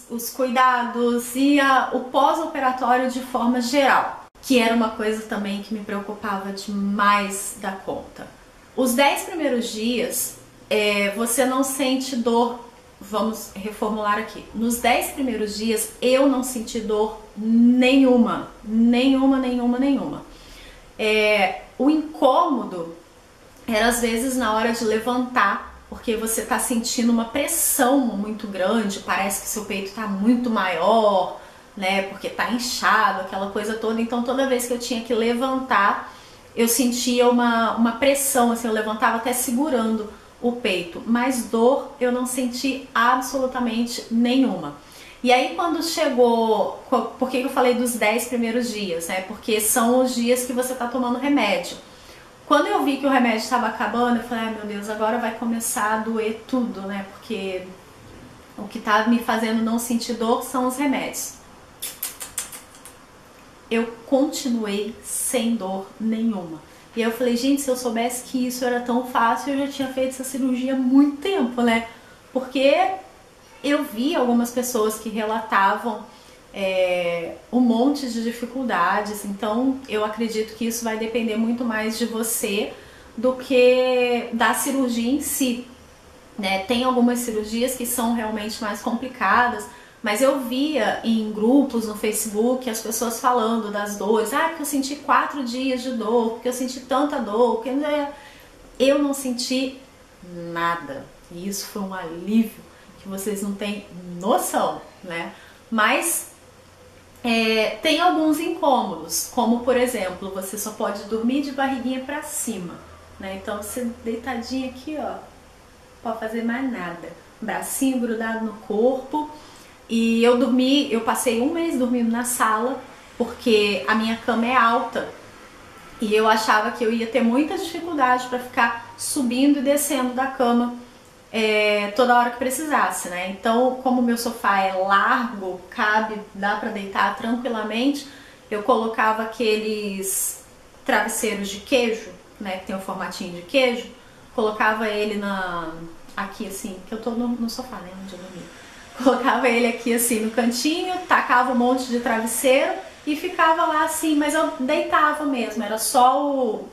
os cuidados e o pós-operatório de forma geral, que era uma coisa também que me preocupava demais da conta. Os 10 primeiros dias, você não sente dor. Vamos reformular aqui. Nos 10 primeiros dias eu não senti dor nenhuma. O incômodo era às vezes na hora de levantar, porque você tá sentindo uma pressão muito grande, parece que seu peito tá muito maior, né? Porque tá inchado, aquela coisa toda. Então toda vez que eu tinha que levantar, eu sentia uma pressão, assim, eu levantava até segurando o peito, mas dor eu não senti absolutamente nenhuma. E aí quando chegou, por que eu falei dos 10 primeiros dias, né? Porque são os dias que você tá tomando remédio. Quando eu vi que o remédio estava acabando, eu falei, ai meu Deus, agora vai começar a doer tudo, né? Porque o que tá me fazendo não sentir dor são os remédios. Eu continuei sem dor nenhuma. E aí eu falei, gente, se eu soubesse que isso era tão fácil, eu já tinha feito essa cirurgia há muito tempo, né? Porque eu vi algumas pessoas que relatavam um monte de dificuldades, então eu acredito que isso vai depender muito mais de você do que da cirurgia em si, né? Tem algumas cirurgias que são realmente mais complicadas, mas eu via em grupos no Facebook as pessoas falando das dores, porque eu senti 4 dias de dor, porque eu senti tanta dor, porque eu não senti nada, e isso foi um alívio que vocês não têm noção, né? Mas tem alguns incômodos, como por exemplo, você só pode dormir de barriguinha pra cima, né? Então você deitadinha aqui, ó, não pode fazer mais nada, bracinho grudado no corpo. E eu passei um mês dormindo na sala, porque a minha cama é alta e eu achava que eu ia ter muita dificuldade para ficar subindo e descendo da cama toda hora que precisasse, né? Então, como o meu sofá é largo, cabe, dá para deitar tranquilamente, eu colocava aqueles travesseiros de queijo, né, que tem o formatinho de queijo, colocava ele aqui assim, que eu tô no sofá, né, onde eu dormi. Colocava ele aqui assim no cantinho, tacava um monte de travesseiro e ficava lá assim, mas eu deitava mesmo, era só o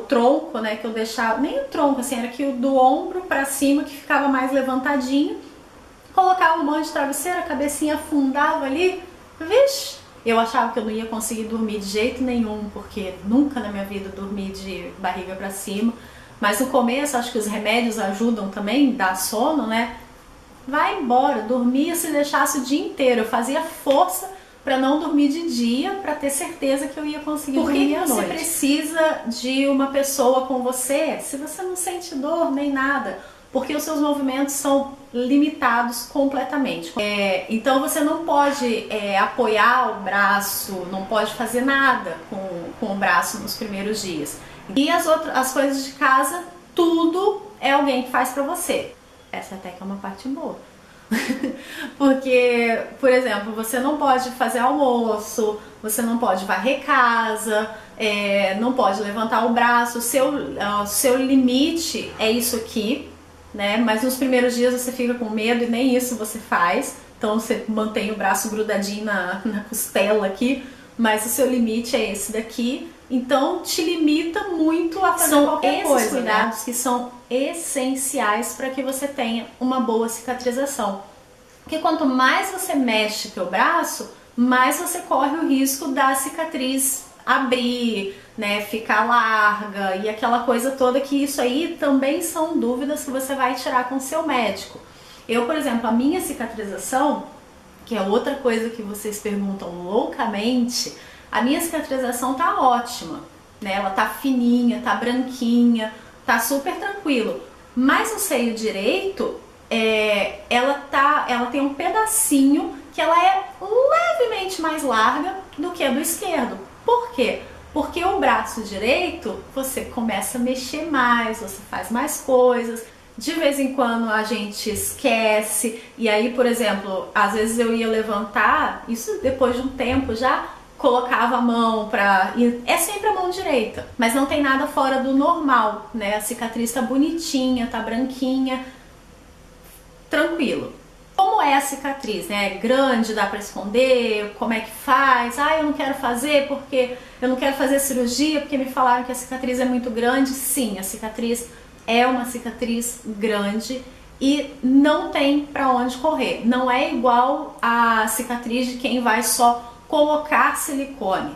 tronco, né, que eu deixava, nem o tronco, assim, era aqui o do ombro pra cima que ficava mais levantadinho, colocava um monte de travesseiro, a cabecinha afundava ali, vixe, eu achava que eu não ia conseguir dormir de jeito nenhum, porque nunca na minha vida dormi de barriga pra cima, mas no começo acho que os remédios ajudam também, dá sono, né? Vai embora, dormia se deixasse o dia inteiro, eu fazia força para não dormir de dia, para ter certeza que eu ia conseguir dormir à noite. Por que você precisa de uma pessoa com você se você não sente dor nem nada? Porque os seus movimentos são limitados completamente. Então você não pode apoiar o braço, não pode fazer nada com o braço nos primeiros dias. E as coisas de casa, tudo é alguém que faz para você. Essa até que é uma parte boa. Porque, por exemplo, você não pode fazer almoço, você não pode varrer casa, não pode levantar o braço, o seu limite é isso aqui, né? Mas nos primeiros dias você fica com medo e nem isso você faz, então você mantém o braço grudadinho na costela aqui, mas o seu limite é esse daqui. Então te limita muito a fazer qualquer coisa. São esses cuidados, né, que são essenciais para que você tenha uma boa cicatrização. Porque quanto mais você mexe teu braço, mais você corre o risco da cicatriz abrir, né, ficar larga e aquela coisa toda, que isso aí também são dúvidas que você vai tirar com o seu médico. Eu, por exemplo, a minha cicatrização, que é outra coisa que vocês perguntam loucamente, a minha cicatrização tá ótima, né? Ela tá fininha, tá branquinha, tá super tranquilo. Mas o seio direito, ela tem um pedacinho que ela é levemente mais larga do que a do esquerdo. Por quê? Porque o braço direito, você começa a mexer mais, você faz mais coisas. De vez em quando a gente esquece, e aí, por exemplo, às vezes eu ia levantar, isso depois de um tempo já, colocava a mão pra... É sempre a mão direita, mas não tem nada fora do normal, né? A cicatriz tá bonitinha, tá branquinha, tranquilo. Como é a cicatriz, né? É grande, dá pra esconder, como é que faz? Ah, eu não quero fazer porque eu não quero fazer cirurgia porque me falaram que a cicatriz é muito grande. Sim, a cicatriz é uma cicatriz grande e não tem pra onde correr. Não é igual a cicatriz de quem vai só colocar silicone.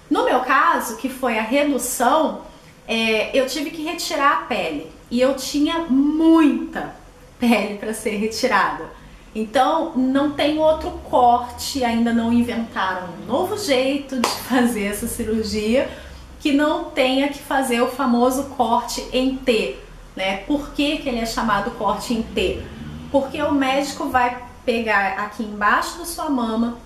No meu caso, que foi a redução, eu tive que retirar a pele e eu tinha muita pele para ser retirada. Então não tem outro corte, ainda não inventaram um novo jeito de fazer essa cirurgia que não tenha que fazer o famoso corte em T, né? Por que que ele é chamado corte em T? Porque o médico vai pegar aqui embaixo da sua mama,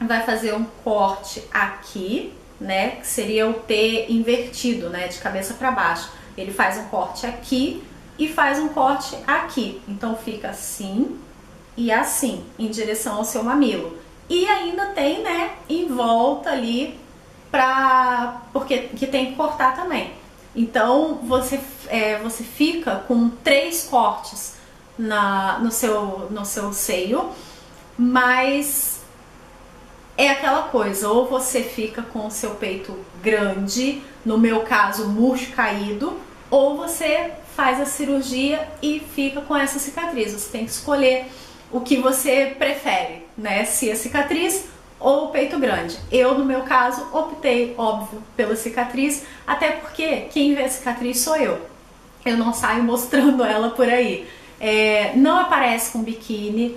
vai fazer um corte aqui, né? Que seria o T invertido, né? De cabeça para baixo. Ele faz um corte aqui e faz um corte aqui. Então fica assim e assim, em direção ao seu mamilo. E ainda tem, né, em volta ali, porque que tem que cortar também. Então você fica com 3 cortes no seu seio, mas é aquela coisa, ou você fica com o seu peito grande, no meu caso murcho caído, ou você faz a cirurgia e fica com essa cicatriz. Você tem que escolher o que você prefere, né? Se a cicatriz ou o peito grande. Eu, no meu caso, optei, óbvio, pela cicatriz, até porque quem vê a cicatriz sou eu. Eu não saio mostrando ela por aí. Não aparece com biquíni,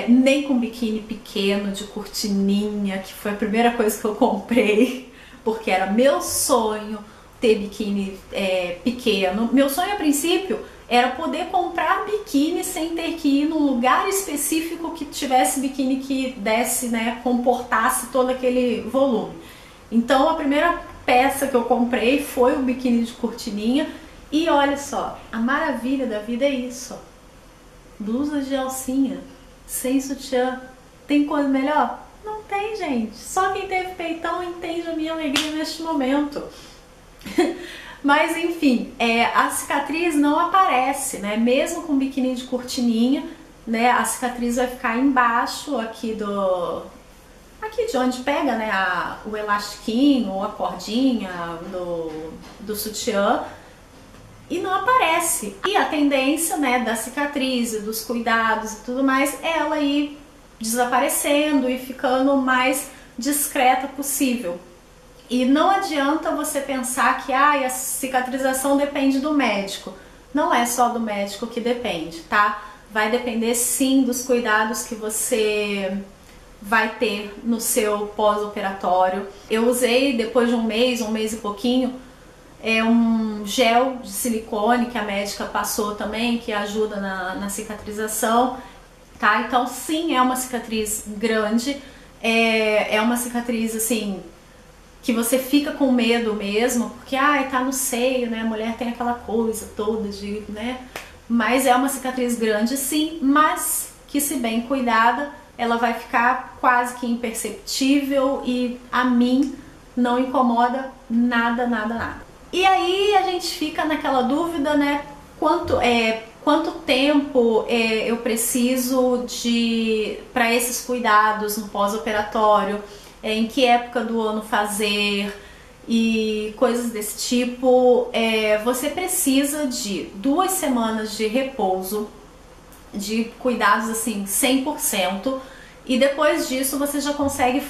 nem com biquíni pequeno, de cortininha, que foi a primeira coisa que eu comprei, porque era meu sonho ter biquíni pequeno. Meu sonho a princípio era poder comprar biquíni sem ter que ir num lugar específico que tivesse biquíni que desse, né, comportasse todo aquele volume. Então a primeira peça que eu comprei foi o biquíni de cortininha e olha só, a maravilha da vida é isso, ó. Blusa de alcinha, sem sutiã, tem coisa melhor? Não tem, gente. Só quem teve peitão entende a minha alegria neste momento. Mas enfim, a cicatriz não aparece, né? Mesmo com biquíni de cortininha, né? A cicatriz vai ficar embaixo aqui de onde pega, né? O elastiquinho ou a cordinha do sutiã e não aparece. E a tendência, né, da cicatriz e dos cuidados e tudo mais é ela ir desaparecendo e ficando o mais discreta possível. E não adianta você pensar que a cicatrização depende do médico. Não é só do médico que depende, tá? Vai depender sim dos cuidados que você vai ter no seu pós-operatório. Eu usei depois de um mês e pouquinho, um gel de silicone que a médica passou também, que ajuda na cicatrização, tá? Então sim, é uma cicatriz grande, é uma cicatriz assim que você fica com medo mesmo, porque tá no seio, né? A mulher tem aquela coisa toda de, né? Mas é uma cicatriz grande sim, mas que se bem cuidada, ela vai ficar quase que imperceptível e a mim não incomoda nada, nada, nada. E aí a gente fica naquela dúvida, né? Quanto tempo eu preciso para esses cuidados no pós-operatório? Em que época do ano fazer e coisas desse tipo. Você precisa de 2 semanas de repouso, de cuidados assim 100%, e depois disso você já consegue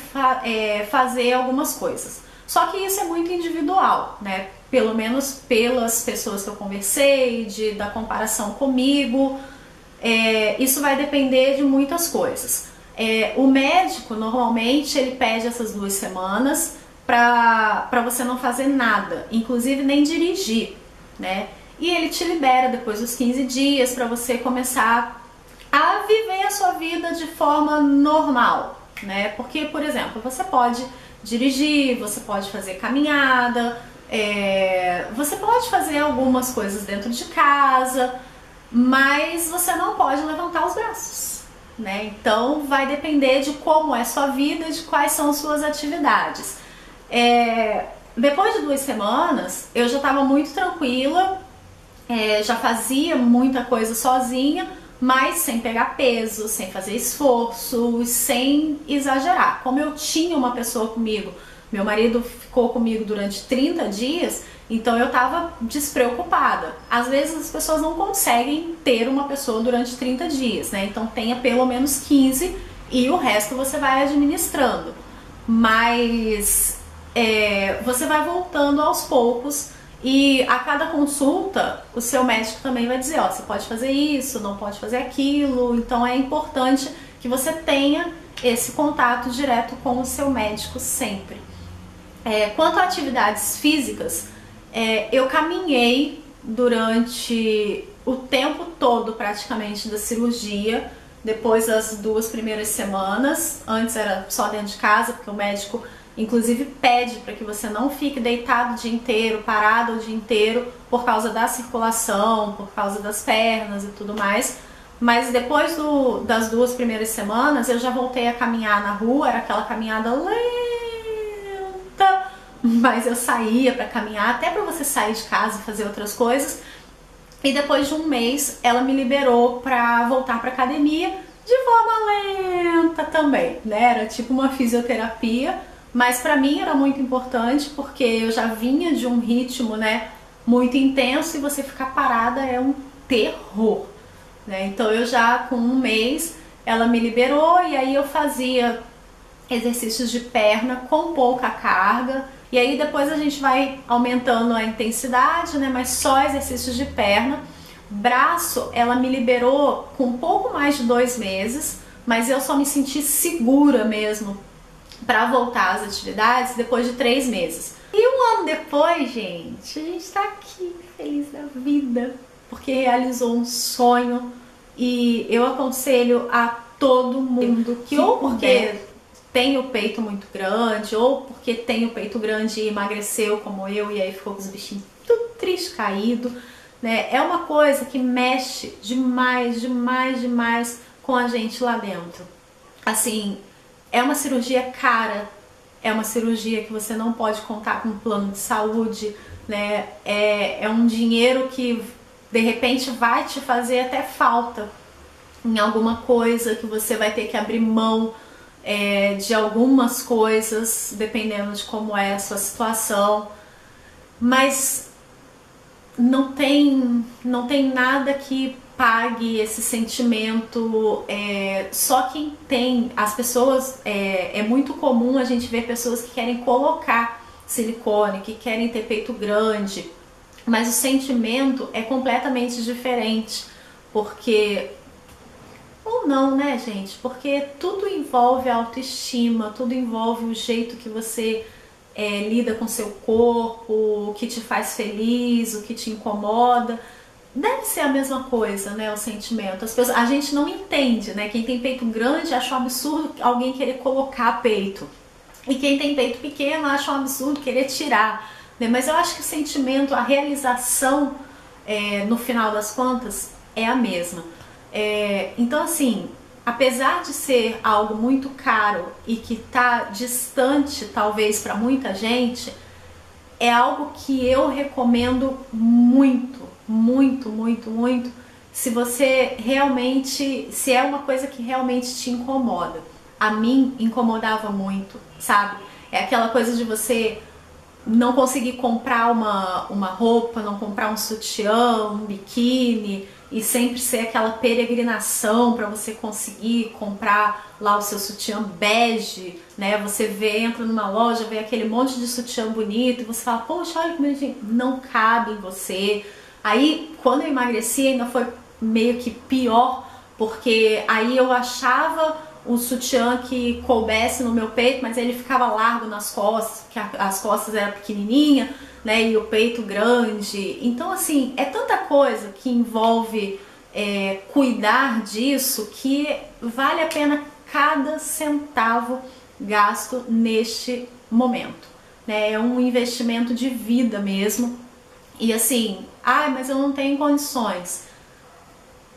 fazer algumas coisas. Só que isso é muito individual, né? Pelo menos pelas pessoas que eu conversei, da comparação comigo, isso vai depender de muitas coisas. O médico, normalmente, ele pede essas 2 semanas para você não fazer nada, inclusive nem dirigir, né? E ele te libera depois dos 15 dias para você começar a viver a sua vida de forma normal, né? Porque, por exemplo, você pode dirigir, você pode fazer caminhada, você pode fazer algumas coisas dentro de casa, mas você não pode levantar os braços, né? Então vai depender de como é sua vida e de quais são suas atividades. Depois de 2 semanas eu já estava muito tranquila, já fazia muita coisa sozinha, mas sem pegar peso, sem fazer esforço, sem exagerar. Como eu tinha uma pessoa comigo, meu marido ficou comigo durante 30 dias, então eu estava despreocupada. Às vezes as pessoas não conseguem ter uma pessoa durante 30 dias, né? Então tenha pelo menos 15 e o resto você vai administrando. Mas você vai voltando aos poucos e a cada consulta o seu médico também vai dizer, ó, você pode fazer isso, não pode fazer aquilo. Então é importante que você tenha esse contato direto com o seu médico sempre. Quanto a atividades físicas, eu caminhei durante o tempo todo praticamente da cirurgia, depois das 2 primeiras semanas. Antes era só dentro de casa, porque o médico inclusive pede para que você não fique deitado o dia inteiro, parado o dia inteiro, por causa da circulação, por causa das pernas e tudo mais. Mas depois das 2 primeiras semanas eu já voltei a caminhar na rua, era aquela caminhada lenta, mas eu saía para caminhar, até para você sair de casa e fazer outras coisas. E depois de um mês ela me liberou para voltar para academia de forma lenta também, né? Era tipo uma fisioterapia, mas para mim era muito importante porque eu já vinha de um ritmo, né, muito intenso, e você ficar parada é um terror, né? Então eu já com um mês ela me liberou e aí eu fazia exercícios de perna com pouca carga. E aí depois a gente vai aumentando a intensidade, né? Mas só exercícios de perna. Braço, ela me liberou com um pouco mais de 2 meses, mas eu só me senti segura mesmo para voltar às atividades depois de 3 meses. E um ano depois, gente, a gente tá aqui feliz da vida, porque realizou um sonho. E eu aconselho a todo mundo que ou porque tem o peito muito grande, ou porque tem o peito grande e emagreceu como eu, e aí ficou com os bichinhos tudo triste, caído, né? É uma coisa que mexe demais, demais, demais com a gente lá dentro. Assim, é uma cirurgia cara, é uma cirurgia que você não pode contar com um plano de saúde, né? É um dinheiro que de repente vai te fazer até falta em alguma coisa, que você vai ter que abrir mão de algumas coisas, dependendo de como é a sua situação, mas não tem nada que pague esse sentimento. Só quem tem, as pessoas, é muito comum a gente ver pessoas que querem colocar silicone, que querem ter peito grande, mas o sentimento é completamente diferente, porque ou não, né, gente? Porque tudo envolve a autoestima, tudo envolve o jeito que você lida com seu corpo, o que te faz feliz, o que te incomoda. Deve ser a mesma coisa, né, o sentimento. A gente não entende, né? Quem tem peito grande acha um absurdo alguém querer colocar peito. E quem tem peito pequeno acha um absurdo querer tirar, né? Mas eu acho que o sentimento, a realização, no final das contas, é a mesma. Então assim, apesar de ser algo muito caro e que está distante talvez para muita gente, é algo que eu recomendo muito, muito, muito, muito, se você realmente, se é uma coisa que realmente te incomoda. A mim incomodava muito, sabe? É aquela coisa de você não conseguir comprar uma roupa, não comprar um sutiã, um biquíni, e sempre ser aquela peregrinação para você conseguir comprar lá o seu sutiã bege, né? Você entra numa loja, vê aquele monte de sutiã bonito e você fala, poxa, olha como ele não cabe em você. Aí, quando eu emagreci, ainda foi meio que pior, porque aí eu achava um sutiã que coubesse no meu peito, mas ele ficava largo nas costas, porque as costas eram pequenininha, né, e o peito grande. Então assim, é tanta coisa que envolve cuidar disso, que vale a pena cada centavo gasto neste momento, né? É um investimento de vida mesmo. E assim, mas eu não tenho condições.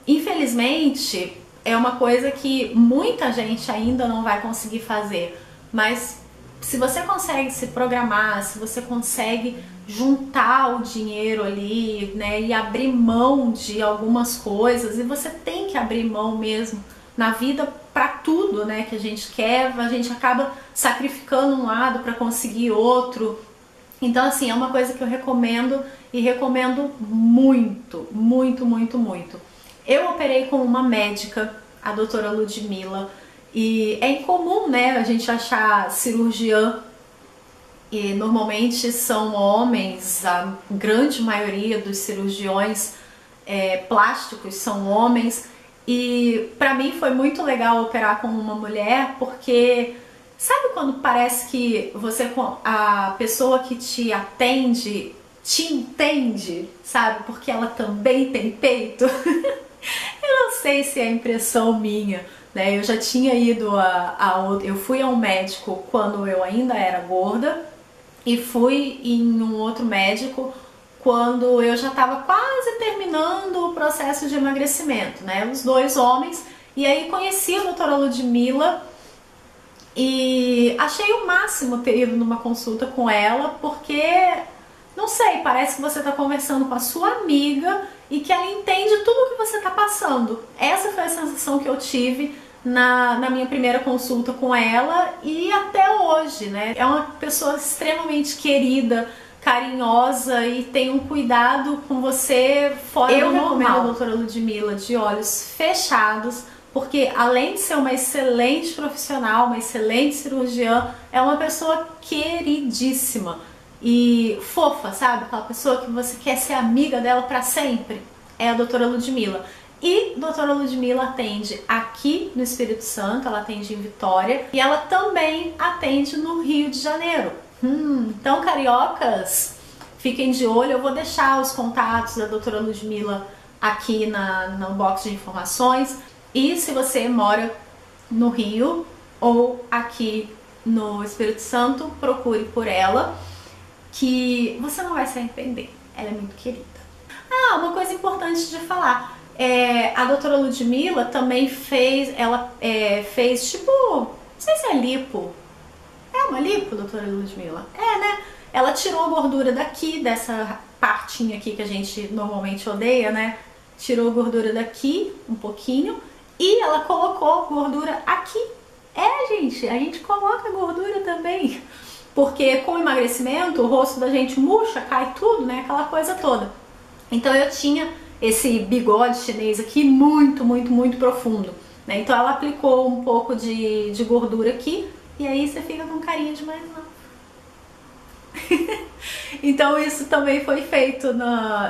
Infelizmente, é uma coisa que muita gente ainda não vai conseguir fazer, mas se você consegue se programar, se você consegue juntar o dinheiro ali, né, e abrir mão de algumas coisas, e você tem que abrir mão mesmo na vida para tudo, né, que a gente quer, a gente acaba sacrificando um lado para conseguir outro. Então, assim, é uma coisa que eu recomendo e recomendo muito, muito, muito, muito. Eu operei com uma médica, a doutora Ludmilla, e é incomum, né, a gente achar cirurgiã, e normalmente são homens, a grande maioria dos cirurgiões plásticos são homens, e pra mim foi muito legal operar com uma mulher, porque sabe quando parece que você, a pessoa que te atende te entende, sabe? Porque ela também tem peito. Eu não sei se é impressão minha, né? Eu já tinha ido eu fui a um médico quando eu ainda era gorda e fui em um outro médico quando eu já estava quase terminando o processo de emagrecimento, né? Os dois homens. E aí conheci a doutora Ludmilla e achei o máximo ter ido numa consulta com ela, porque, não sei, parece que você está conversando com a sua amiga e que ela entende tudo o que você está passando. Essa foi a sensação que eu tive na minha primeira consulta com ela e até hoje, né? É uma pessoa extremamente querida, carinhosa e tem um cuidado com você fora do normal. Eu recomendo a doutora Ludmilla de olhos fechados, porque além de ser uma excelente profissional, uma excelente cirurgiã, é uma pessoa queridíssima e fofa, sabe? Aquela pessoa que você quer ser amiga dela para sempre. É a doutora Ludmilla. E a doutora Ludmilla atende aqui no Espírito Santo, ela atende em Vitória e ela também atende no Rio de Janeiro. Então, cariocas, fiquem de olho. Eu vou deixar os contatos da doutora Ludmilla aqui no box de informações. E se você mora no Rio ou aqui no Espírito Santo, procure por ela, que você não vai se arrepender. Ela é muito querida. Ah, uma coisa importante de falar. A doutora Ludmilla também fez, fez tipo, não sei se é lipo. É uma lipo, doutora Ludmilla? É, né? Ela tirou a gordura daqui, dessa partinha aqui que a gente normalmente odeia, né? Tirou a gordura daqui, um pouquinho, e ela colocou gordura aqui. Gente, a gente coloca gordura também. Porque com o emagrecimento, o rosto da gente murcha, cai tudo, né? Aquela coisa toda. Então eu tinha esse bigode chinês aqui muito, muito, muito profundo, né? Então ela aplicou um pouco de gordura aqui e aí você fica com carinha de mais novo. Então isso também foi feito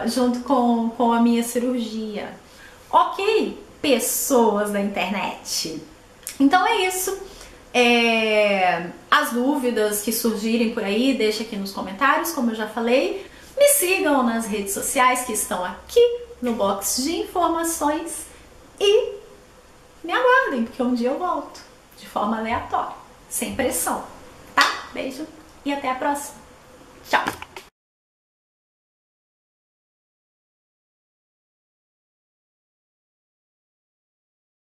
junto com a minha cirurgia. Ok, pessoas da internet. Então é isso. As dúvidas que surgirem por aí, deixa aqui nos comentários, como eu já falei. Me sigam nas redes sociais que estão aqui no box de informações e me aguardem, porque um dia eu volto de forma aleatória, sem pressão, tá? Beijo e até a próxima. Tchau!